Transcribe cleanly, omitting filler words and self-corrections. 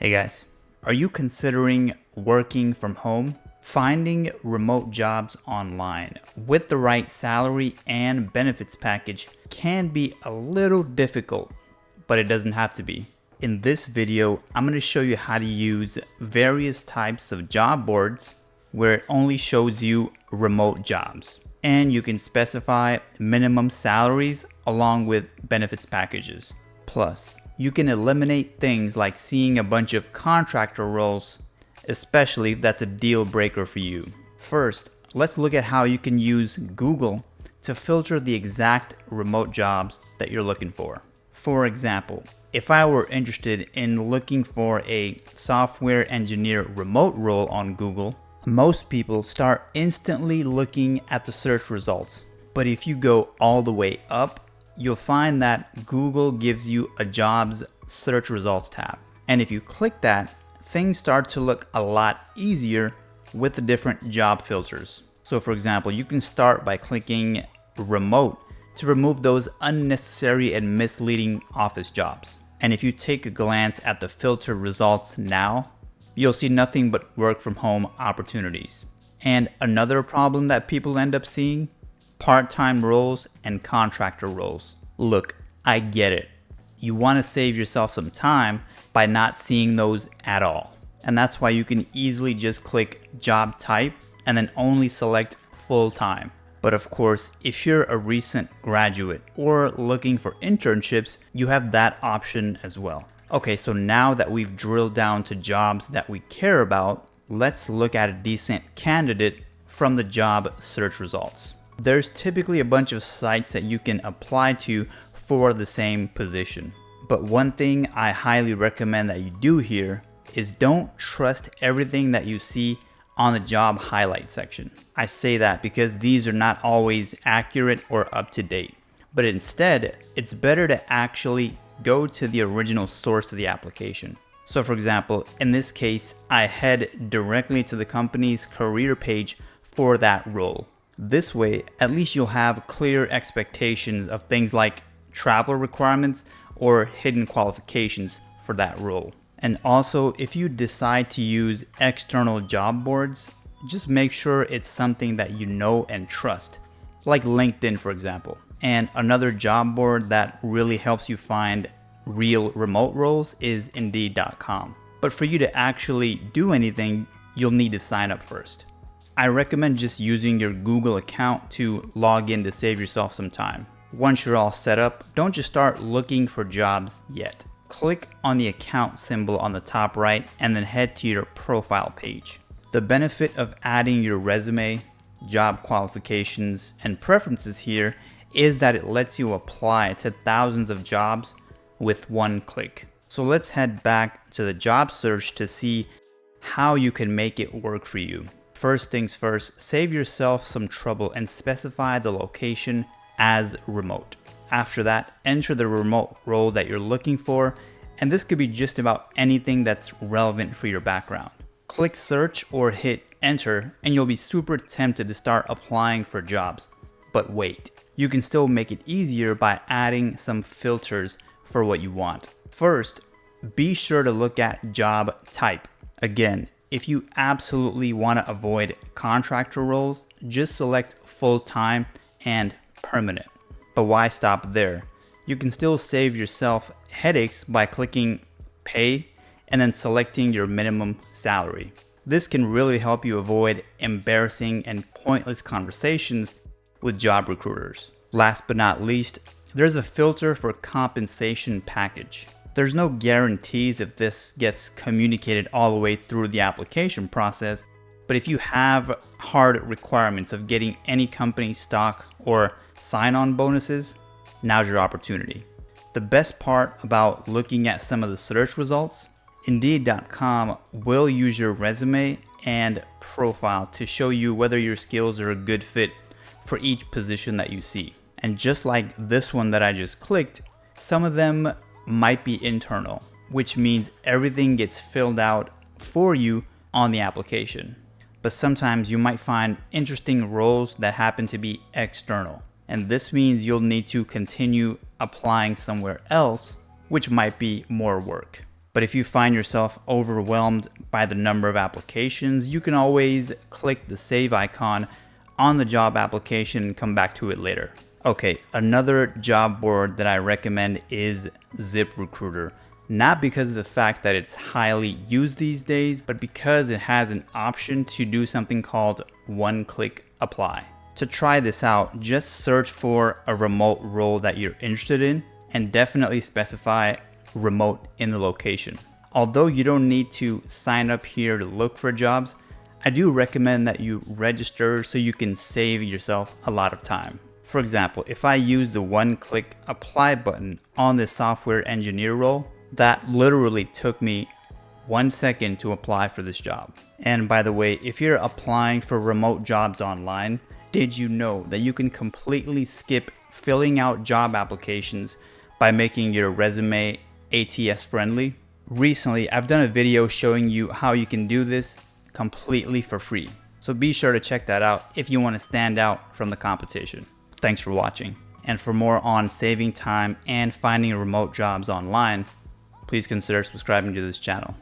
Hey guys, are you considering working from home? Finding remote jobs online with the right salary and benefits package can be a little difficult, but it doesn't have to be. In this video, I'm going to show you how to use various types of job boards where it only shows you remote jobs. And you can specify minimum salaries along with benefits packages. Plus, you can eliminate things like seeing a bunch of contractor roles, especially if that's a deal breaker for you. First, let's look at how you can use Google to filter the exact remote jobs that you're looking for. For example, if I were interested in looking for a software engineer remote role on Google, most people start instantly looking at the search results. But if you go all the way up, you'll find that Google gives you a jobs search results tab. And if you click that, things start to look a lot easier with the different job filters. So for example, you can start by clicking remote to remove those unnecessary and misleading office jobs. And if you take a glance at the filter results now, you'll see nothing but work from home opportunities. And another problem that people end up seeing, part-time roles and contractor roles. Look, I get it. You want to save yourself some time by not seeing those at all. And that's why you can easily just click job type and then only select full-time. But of course, if you're a recent graduate or looking for internships, you have that option as well. Okay, so now that we've drilled down to jobs that we care about, let's look at a decent candidate from the job search results. There's typically a bunch of sites that you can apply to for the same position. But one thing I highly recommend that you do here is don't trust everything that you see on the job highlight section. I say that because these are not always accurate or up to date. But instead, it's better to actually go to the original source of the application. So for example, in this case, I head directly to the company's career page for that role. This way, at least you'll have clear expectations of things like travel requirements or hidden qualifications for that role. And also, if you decide to use external job boards, just make sure it's something that you know and trust, like LinkedIn, for example. And another job board that really helps you find real remote roles is Indeed.com. But for you to actually do anything, you'll need to sign up first. I recommend just using your Google account to log in to save yourself some time. Once you're all set up, don't just start looking for jobs yet. Click on the account symbol on the top right and then head to your profile page. The benefit of adding your resume, job qualifications, and preferences here is that it lets you apply to thousands of jobs with one click. So let's head back to the job search to see how you can make it work for you. First things first, save yourself some trouble and specify the location as remote. After that, enter the remote role that you're looking for, and this could be just about anything that's relevant for your background. Click search or hit enter, and you'll be super tempted to start applying for jobs. But wait, you can still make it easier by adding some filters for what you want. First, be sure to look at job type. Again, if you absolutely want to avoid contractor roles, just select full-time and permanent. But why stop there? You can still save yourself headaches by clicking pay and then selecting your minimum salary. This can really help you avoid embarrassing and pointless conversations with job recruiters. Last but not least, there's a filter for compensation package. There's no guarantees if this gets communicated all the way through the application process, but if you have hard requirements of getting any company stock or sign-on bonuses, now's your opportunity. The best part about looking at some of the search results, Indeed.com will use your resume and profile to show you whether your skills are a good fit for each position that you see. And just like this one that I just clicked, some of them might be internal, which means everything gets filled out for you on the application. But sometimes you might find interesting roles that happen to be external. And this means you'll need to continue applying somewhere else, which might be more work. But if you find yourself overwhelmed by the number of applications, you can always click the save icon on the job application and come back to it later. Okay, another job board that I recommend is ZipRecruiter. Not because of the fact that it's highly used these days, but because it has an option to do something called one-click apply. To try this out, just search for a remote role that you're interested in and definitely specify remote in the location. Although you don't need to sign up here to look for jobs, I do recommend that you register so you can save yourself a lot of time. For example, if I use the one-click apply button on the software engineer role, that literally took me 1 second to apply for this job. And by the way, if you're applying for remote jobs online, did you know that you can completely skip filling out job applications by making your resume ATS friendly? Recently, I've done a video showing you how you can do this completely for free. So be sure to check that out if you want to stand out from the competition. Thanks for watching. And for more on saving time and finding remote jobs online, please consider subscribing to this channel.